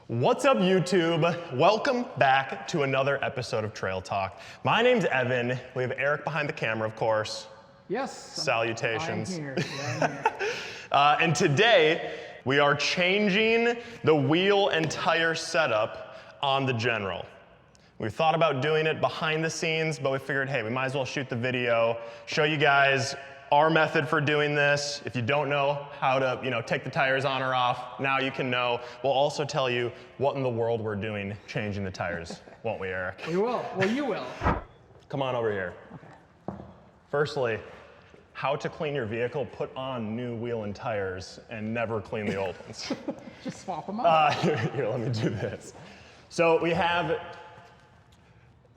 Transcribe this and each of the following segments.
What's up, YouTube? Welcome back to another episode of Trail Talk. My name's Evan. We have Eric behind the camera, of course. Yes. Salutations. I'm here. Yeah, I'm here. And today, we are changing the wheel and tire setup on the General. We thought about doing it behind the scenes, but we figured, hey, we might as well shoot the video, show you guys our method for doing this. If you don't know how to, take the tires on or off, now you can know. We'll also tell you what in the world we're doing changing the tires, won't we, Eric? We will. Well, you will. Come on over here. Okay. Firstly, how to clean your vehicle, put on new wheel and tires, and never clean the old ones. Just swap them out. Here, let me do this. So we have,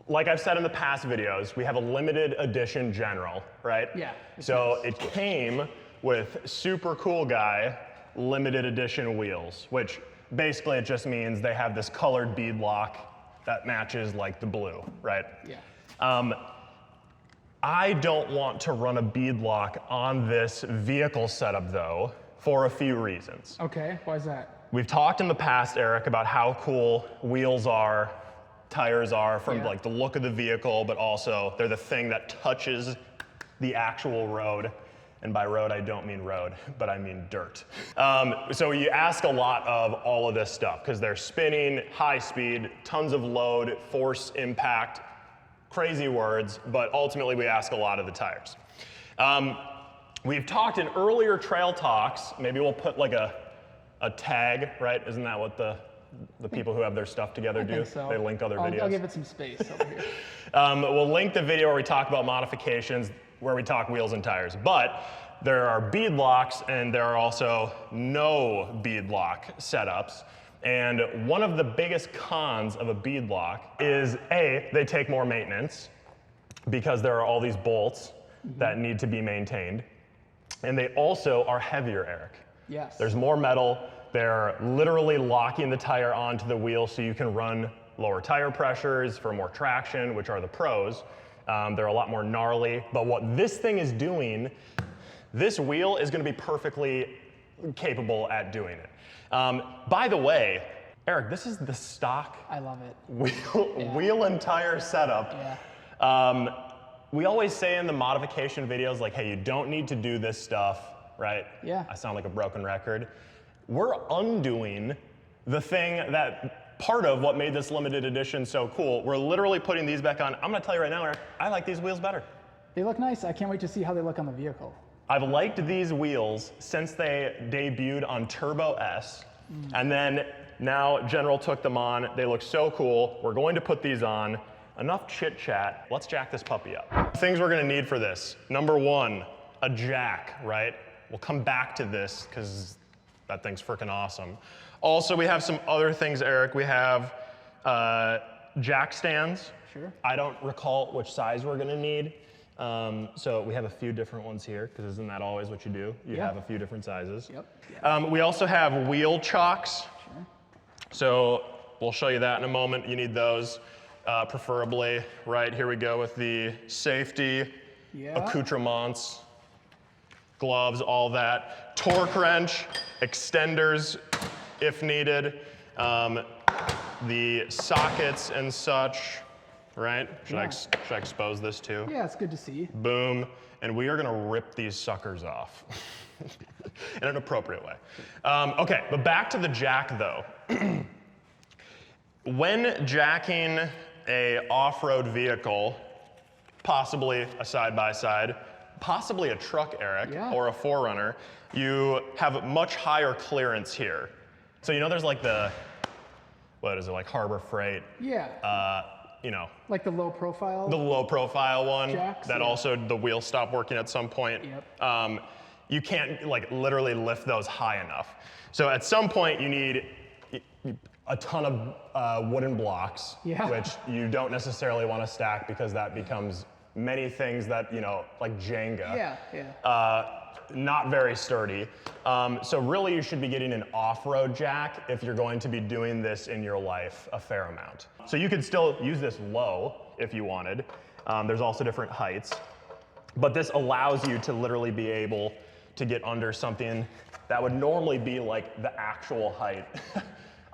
like I've said in the past videos, we have a limited edition General, right? Yeah. So it came with super cool guy limited edition wheels, which basically it just means they have this colored bead lock that matches like the blue, right? Yeah. I don't want to run a bead lock on this vehicle setup though, for a few reasons. Okay, why is that? We've talked in the past, Eric, about how cool wheels are, tires are from like the look of the vehicle, but also they're the thing that touches the actual road. And by road, I don't mean road, but I mean dirt. So you ask a lot of all of this stuff because they're spinning, high speed, tons of load, force, impact, crazy words, but ultimately we ask a lot of the tires. We've talked in earlier trail talks, maybe we'll put like a tag, right? Isn't that what the people who have their stuff together do? So. They link other videos. I'll give it some space over here. We'll link the video where we talk about modifications, where we talk wheels and tires. But there are bead locks and there are also no bead lock setups. And one of the biggest cons of a bead lock is A, they take more maintenance because there are all these bolts that need to be maintained. And they also are heavier, Eric. Yes. There's more metal. They're literally locking the tire onto the wheel so you can run lower tire pressures for more traction, which are the pros. They're a lot more gnarly. But what this thing is doing, this wheel is going to be perfectly capable at doing it. By the way, Eric, this is the stock I love it. wheel and tire setup. Yeah. We always say in the modification videos, like, hey, you don't need to do this stuff, right? Yeah. I sound like a broken record. We're undoing the thing that part of what made this limited edition so cool. We're literally putting these back on. I'm gonna tell you right now, Eric, I like these wheels better. They look nice. I can't wait to see how they look on the vehicle. I've liked these wheels since they debuted on Turbo S. And then now General took them on. They look so cool. We're going to put these on. Enough chit chat. Let's jack this puppy up. Things we're gonna need for this. Number one, a jack, right? We'll come back to this because that thing's freaking awesome. Also, we have some other things, Eric. We have jack stands. Sure. I don't recall which size we're gonna need. So we have a few different ones here, because isn't that always what you do? You have a few different sizes. Yep. We also have wheel chocks. Sure. So we'll show you that in a moment. You need those, preferably. Right, here we go with the safety accoutrements, gloves, all that. Torque wrench, extenders if needed, the sockets and such, right? Should I expose this too? Yeah, it's good to see. Boom, and we are gonna rip these suckers off in an appropriate way. Okay, but back to the jack though. When jacking a off-road vehicle, possibly a side-by-side, possibly a truck, Eric, or a 4Runner, you have much higher clearance here. So there's like the, what is it, like Harbor Freight? Yeah. Like the low profile? The low profile one, jacks, that also the wheels stop working at some point. Yep. You can't like literally lift those high enough. So at some point you need a ton of wooden blocks, which you don't necessarily want to stack because that becomes many things that, like Jenga. Not very sturdy. So really you should be getting an off-road jack if you're going to be doing this in your life a fair amount. So you could still use this low if you wanted. There's also different heights. But this allows you to literally be able to get under something that would normally be like the actual height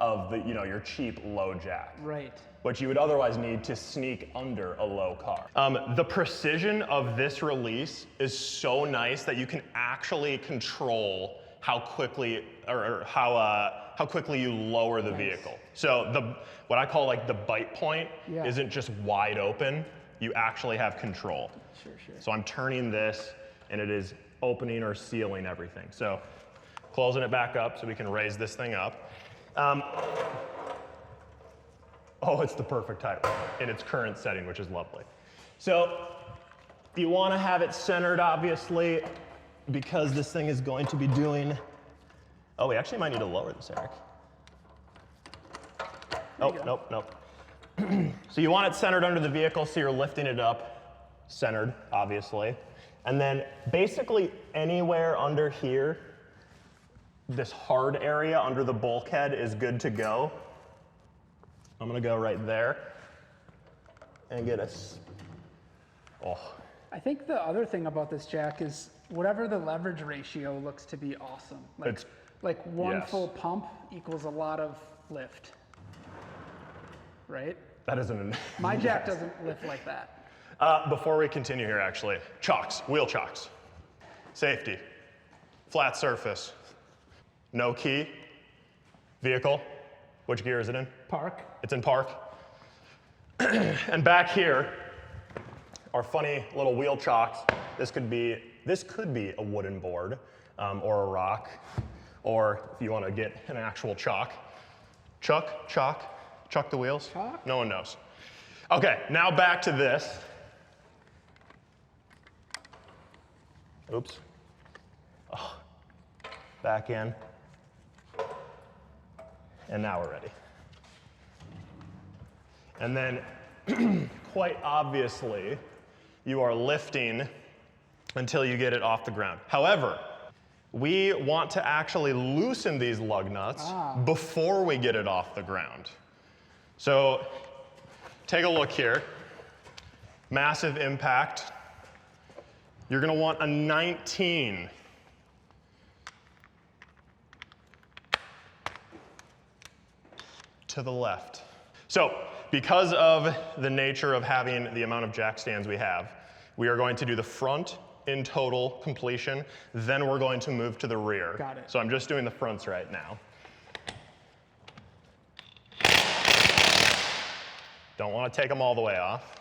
of the, your cheap low jack. Right. Which you would otherwise need to sneak under a low car. The precision of this release is so nice that you can actually control how quickly or how quickly you lower the vehicle. So what I call like the bite point isn't just wide open. You actually have control. Sure. So I'm turning this and it is opening or sealing everything. So closing it back up so we can raise this thing up. Oh, it's the perfect tire in its current setting, which is lovely. So you want to have it centered, obviously, because this thing is going to be doing. Oh, we actually might need to lower this, Eric. Oh, nope. So you want it centered under the vehicle, so you're lifting it up, centered, obviously. And then basically anywhere under here, this hard area under the bulkhead is good to go. I'm gonna go right there and get us. Oh. I think the other thing about this jack is whatever the leverage ratio looks to be awesome. Like one full pump equals a lot of lift, right? That isn't. My jack doesn't lift like that. Before we continue here, actually, chocks, wheel chocks, safety, flat surface, no key, vehicle. Which gear is it in? Park. It's in park. And back here are funny little wheel chocks. This could be a wooden board or a rock, or if you want to get an actual chalk. Chuck the wheels? Chalk? No one knows. Okay, now back to this. Oops. Oh. Back in. And now we're ready. And then, quite obviously, you are lifting until you get it off the ground. However, we want to actually loosen these lug nuts before we get it off the ground. So, take a look here. Massive impact. You're gonna want a 19. To the left. So, because of the nature of having the amount of jack stands we have, we are going to do the front in total completion, then we're going to move to the rear. Got it. So I'm just doing the fronts right now. Don't want to take them all the way off.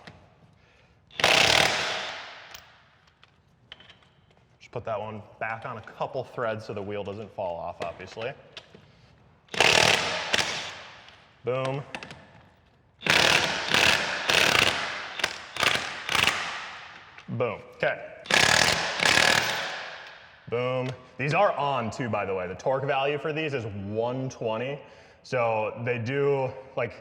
Just put that one back on a couple threads so the wheel doesn't fall off, obviously. Boom. Boom. Okay. Boom. These are on too, by the way. The torque value for these is 120. So they do, like,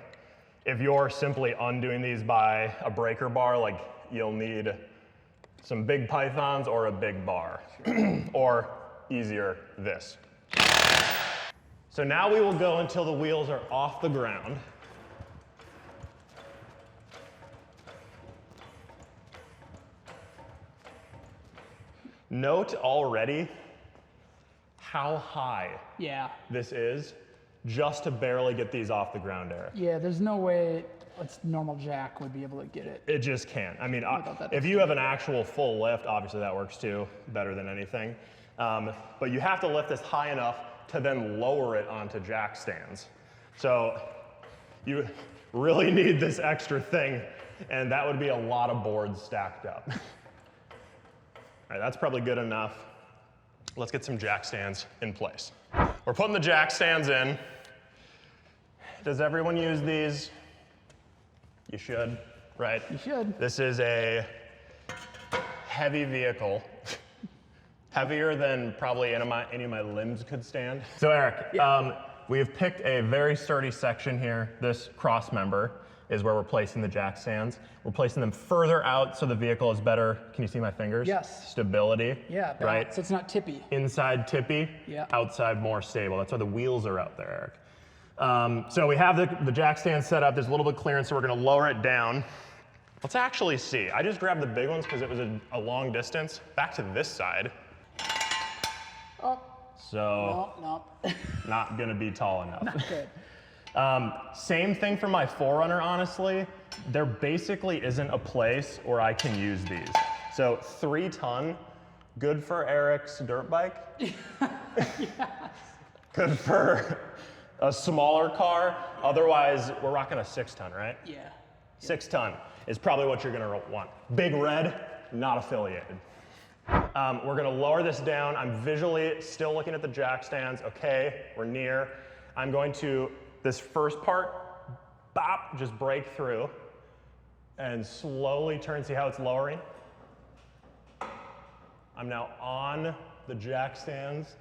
if you're simply undoing these by a breaker bar, like, you'll need some big pythons or a big bar. Or easier, this. So now we will go until the wheels are off the ground. Note already how high this is just to barely get these off the ground, Eric. Yeah, there's no way a normal jack would be able to get it. It just can't. I mean, if you have an actual full lift, obviously that works too, better than anything. But you have to lift this high enough to then lower it onto jack stands. So you really need this extra thing, and that would be a lot of boards stacked up. All right, that's probably good enough. Let's get some jack stands in place. We're putting the jack stands in. Does everyone use these? You should, right? You should. This is a heavy vehicle. Heavier than probably any of my limbs could stand. So Eric, we have picked a very sturdy section here. This cross member is where we're placing the jack stands. We're placing them further out so the vehicle is better. Can you see my fingers? Yes. Stability. Yeah, right. So it's not tippy. Inside tippy, outside more stable. That's why the wheels are out there, Eric. So we have the jack stand set up. There's a little bit of clearance, so we're gonna lower it down. Let's actually see. I just grabbed the big ones because it was a long distance. Back to this side. Oh. So, no. not gonna be tall enough. Not good. Same thing for my 4Runner, honestly. There basically isn't a place where I can use these. So 3 ton, good for Eric's dirt bike. Good for a smaller car. Otherwise, we're rocking a 6 ton, right? Yeah. 6 ton is probably what you're gonna want. Big Red, not affiliated. We're gonna lower this down. I'm visually still looking at the jack stands. Okay, we're near. I'm going to, this first part, bop, just break through and slowly turn, see how it's lowering? I'm now on the jack stands,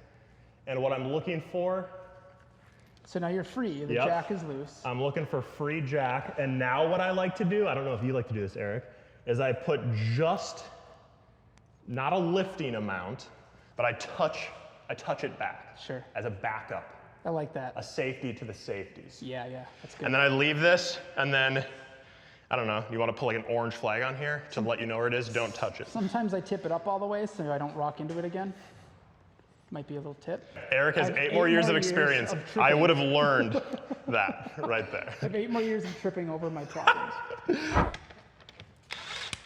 and what I'm looking for, so now you're free, the jack is loose. I'm looking for free jack, and now what I like to do, I don't know if you like to do this, Eric, is I put just, not a lifting amount, but I touch it back. Sure. As a backup. I like that. A safety to the safeties. Yeah, that's good. And then I leave this, and then, I don't know, you want to put like an orange flag on here to let you know where it is? Don't touch it. Sometimes I tip it up all the way so I don't rock into it again. Might be a little tip. Eric has 8 more years of experience. I would have learned that right there. I have 8 more years of tripping over my problems.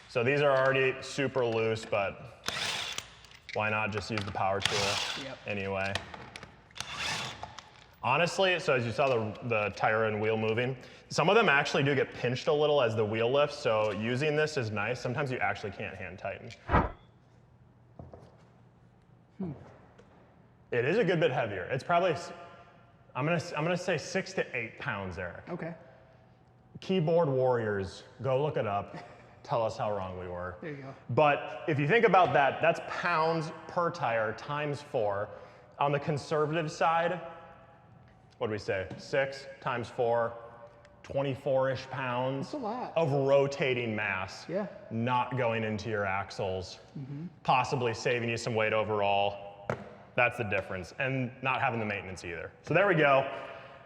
So these are already super loose, but why not just use the power tool anyway? Honestly, so as you saw the tire and wheel moving, some of them actually do get pinched a little as the wheel lifts, so using this is nice. Sometimes you actually can't hand tighten. It is a good bit heavier. It's probably, I'm gonna say 6 to 8 pounds, Eric. Okay. Keyboard warriors, go look it up. Tell us how wrong we were. There you go. But if you think about that, that's pounds per tire times 4. On the conservative side, what do we say? 6 times 4, 24-ish pounds That's a lot. of rotating mass. Yeah. Not going into your axles, possibly saving you some weight overall. That's the difference, and not having the maintenance either. So there we go.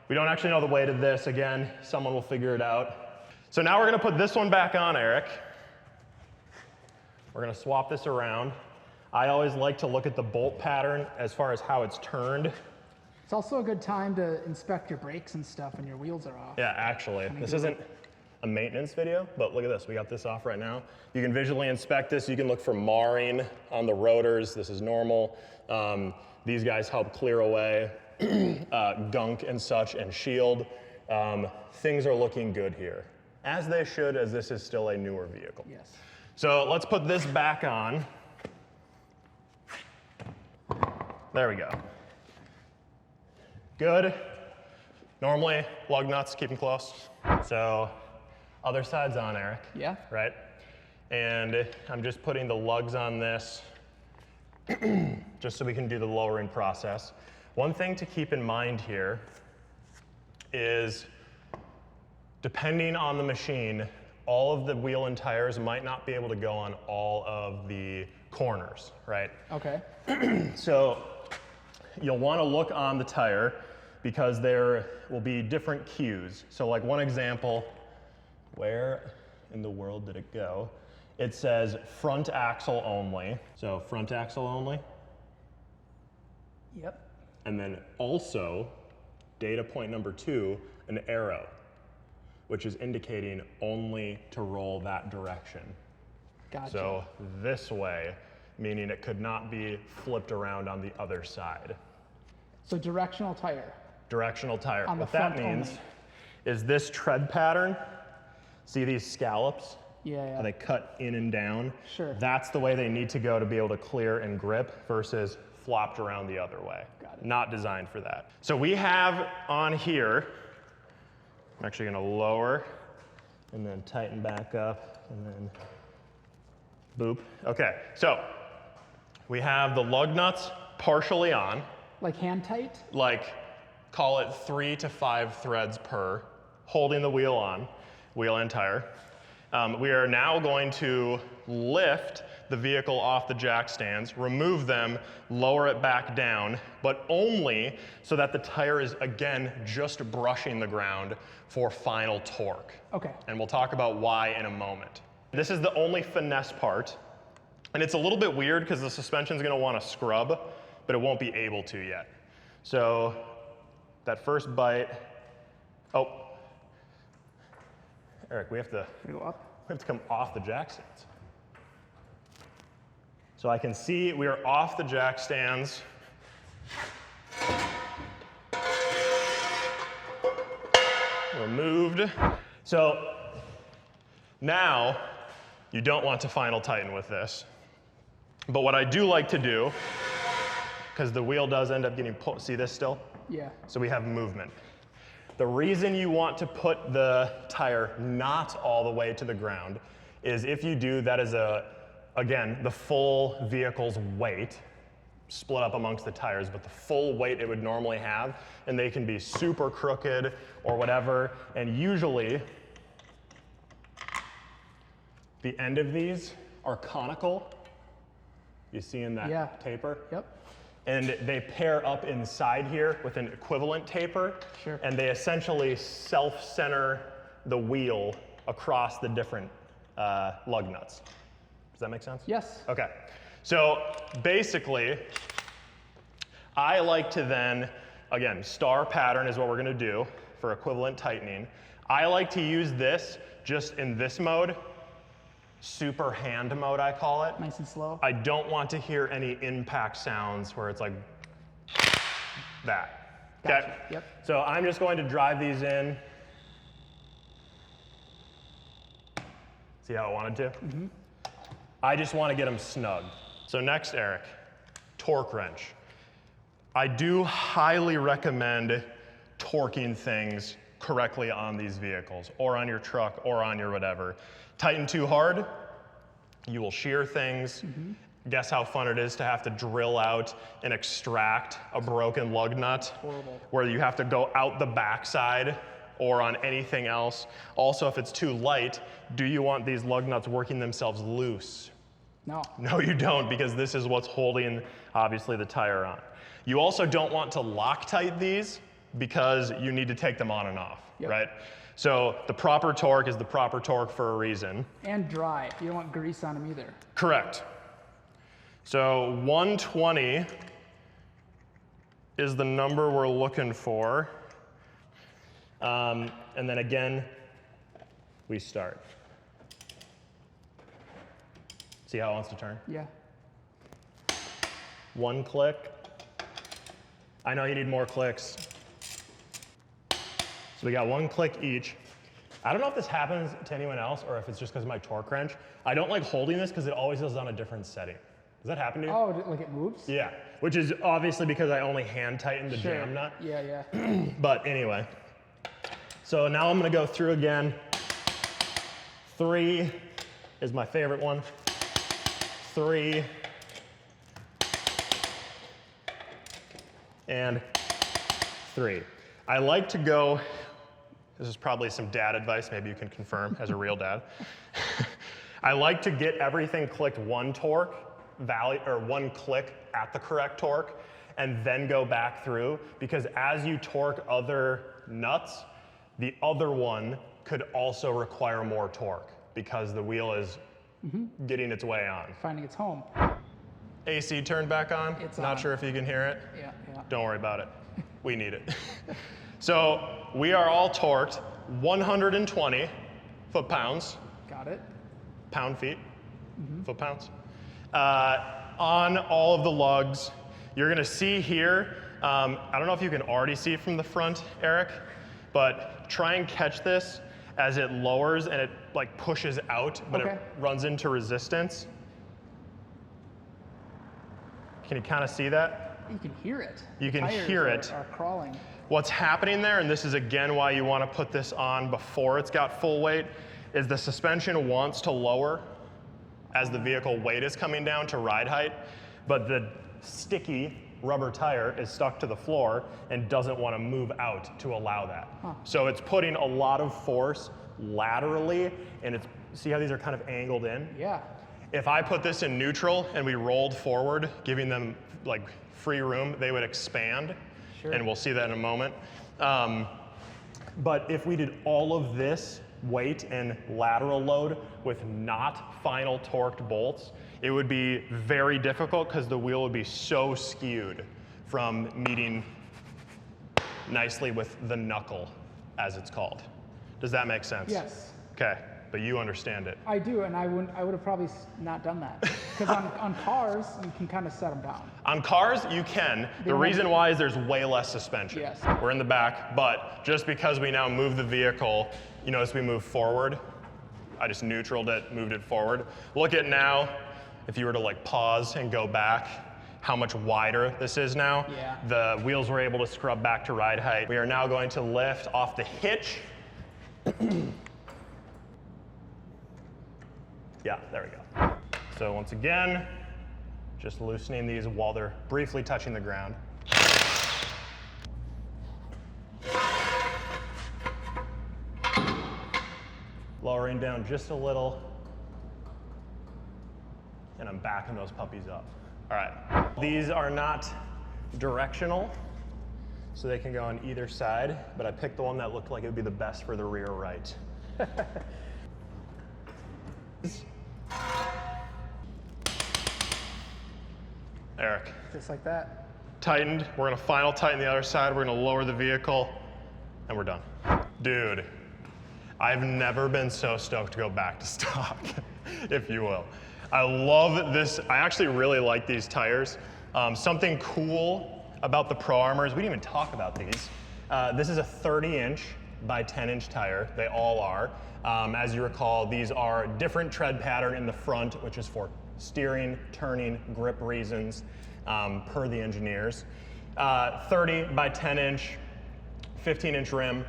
We don't actually know the weight of this. Again, someone will figure it out. So now we're gonna put this one back on, Eric. We're gonna swap this around. I always like to look at the bolt pattern as far as how it's turned. It's also a good time to inspect your brakes and stuff when your wheels are off. Yeah, actually, this isn't a maintenance video, but look at this. We got this off right now. You can visually inspect this. You can look for marring on the rotors. This is normal. These guys help clear away gunk and such and shield. Things are looking good here, as they should, as this is still a newer vehicle. Yes. So let's put this back on. There we go. Good. Normally, lug nuts, keep them close. So other side's on, Eric. Yeah. Right? And I'm just putting the lugs on this just so we can do the lowering process. One thing to keep in mind here is, depending on the machine, all of the wheel and tires might not be able to go on all of the corners, right? Okay. So you'll want to look on the tire because there will be different cues. So like one example, where in the world did it go? It says front axle only. So front axle only. Yep. And then also, data point number 2, an arrow, which is indicating only to roll that direction. Gotcha. So this way, meaning it could not be flipped around on the other side. So directional tire. Directional tire. On the What that front means only. is this tread pattern, see these scallops? Yeah. How they cut in and down? Sure. That's the way they need to go to be able to clear and grip versus flopped around the other way. Got it. Not designed for that. So we have on here, I'm actually gonna lower and then tighten back up and then boop. Okay, so we have the lug nuts partially on. Like hand tight? Like, call it 3 to 5 threads per, holding the wheel on, wheel and tire. We are now going to lift the vehicle off the jack stands, remove them, lower it back down, but only so that the tire is, again, just brushing the ground for final torque. Okay. And we'll talk about why in a moment. This is the only finesse part, and it's a little bit weird because the suspension's gonna wanna scrub, but it won't be able to yet. So that first bite, Oh, Eric, we have to Go up. come off the jack stands. So I can see we are off the jack stands. Removed. So now you don't want to final tighten with this. But what I do like to do, because the wheel does end up getting pulled, see this still? Yeah. So we have movement. The reason you want to put the tire not all the way to the ground is if you do, that is again, the full vehicle's weight split up amongst the tires, but the full weight it would normally have, and they can be super crooked or whatever, and usually the end of these are conical. You see in that taper? Yep. And they pair up inside here with an equivalent taper. Sure. And they essentially self-center the wheel across the different lug nuts. Does that make sense? Yes. Okay. So basically, I like to then, again, star pattern is what we're going to do for equivalent tightening. I like to use this just in this mode. Super hand mode, I call it. Nice and slow. I don't want to hear any impact sounds where it's like that. Gotcha. Okay? Yep. So I'm just going to drive these in. See how I wanted to? Mm-hmm. I just want to get them snug. So next, Eric, torque wrench. I do highly recommend torquing things correctly on these vehicles, or on your truck, or on your whatever. Tighten too hard, you will shear things. Mm-hmm. Guess how fun it is to have to drill out and extract a broken lug nut. Horrible. Where you have to go out the backside or on anything else. Also, if it's too light, do you want these lug nuts working themselves loose? No. No, you don't, because this is what's holding, obviously, the tire on. You also don't want to Loctite these because you need to take them on and off, right? So the proper torque is the proper torque for a reason. And dry. You don't want grease on them either. Correct. So 120 is the number we're looking for. And then again, we start. See how it wants to turn? Yeah. One click. I know you need more clicks. So we got one click each. I don't know if this happens to anyone else or if it's just because of my torque wrench. I don't like holding this because it always is on a different setting. Does that happen to you? Oh, like it moves? Yeah, which is obviously because I only hand tighten the jam nut. Yeah, But anyway, so now I'm gonna go through again. 3 is my favorite one. 3. And 3. I like to go, this is probably some dad advice, maybe you can confirm as a real dad. I like to get everything clicked one torque value, or one click at the correct torque, and then go back through, because as you torque other nuts, the other one could also require more torque because the wheel is getting its way on. Finding its home. AC turned back on. It's Not on. sure if you can hear it. Yeah. Don't worry about it. We need it. So we are all torqued 120 foot-pounds. Got it. Pound-feet, foot-pounds. On all of the lugs. You're gonna see here, I don't know if you can already see it from the front, Eric, but try and catch this as it lowers and it like pushes out, but it runs into resistance. Can you kind of see that? You can hear it. You can Tires hear it. Are crawling. What's happening there, and this is again why you want to put this on before it's got full weight, is the suspension wants to lower as the vehicle weight is coming down to ride height, but the sticky rubber tire is stuck to the floor and doesn't want to move out to allow that. So it's putting a lot of force laterally, and it's, see how these are kind of angled in? Yeah. If I put this in neutral and we rolled forward, giving them like free room, they would expand. Sure. And we'll see that in a moment. But if we did all of this weight and lateral load with not final torqued bolts, it would be very difficult because the wheel would be so skewed from meeting nicely with the knuckle as it's called. Does that make sense? Yes. Okay, but you understand it. I do, and I would have probably not done that. Because on cars, you can kind of set them down. On cars, you can. The reason why is there's way less suspension. Yes. We're in the back, but just because we now move the vehicle, you notice we move forward. I just neutraled it, moved it forward. Look at now, if you were to like pause and go back, how much wider this is now. Yeah. The wheels were able to scrub back to ride height. We are now going to lift off the hitch. Yeah, there we go. So once again, just loosening these while they're briefly touching the ground. Lowering down just a little, and I'm backing those puppies up. All right, these are not directional, so they can go on either side, but I picked the one that looked like it would be the best for the rear right. Eric. Just like that. Tightened. We're gonna final tighten the other side. We're gonna lower the vehicle, and we're done. Dude, I've never been so stoked to go back to stock, if you will. I love this. I actually really like these tires. Something cool about the Pro Armors, we didn't even talk about these. This is a 30-inch by 10-inch tire. They all are. As you recall, these are different tread pattern in the front, which is for steering, turning, grip reasons, per the engineers. 30 by 10-inch, 15-inch rim.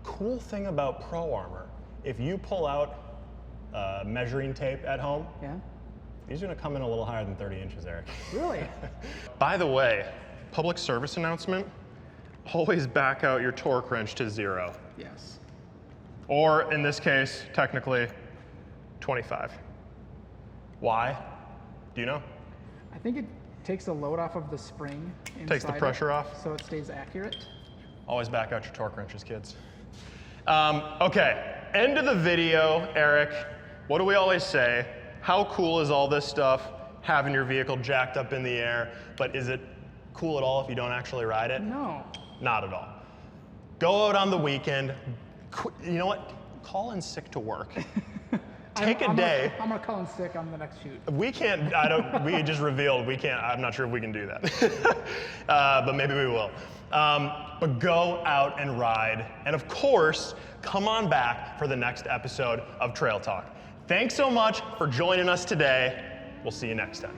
Cool thing about Pro Armor, if you pull out measuring tape at home, Yeah. these are gonna come in a little higher than 30 inches, Eric. Really? By the way, public service announcement, always back out your torque wrench to 0. Yes. Or in this case, technically, 25. Why? Do you know? I think it takes the load off of the spring inside. Takes the pressure off? So it stays accurate. Always back out your torque wrenches, kids. Okay, end of the video, Eric. What do we always say? How cool is all this stuff, having your vehicle jacked up in the air, but is it cool at all if you don't actually ride it? No. Not at all. Go out on the weekend. You know what? Call in sick to work. Take a day. I'm gonna call in sick on the next shoot. We can't, we just revealed we can't, I'm not sure if we can do that. But maybe we will. But go out and ride. And of course, come on back for the next episode of Trail Talk. Thanks so much for joining us today. We'll see you next time.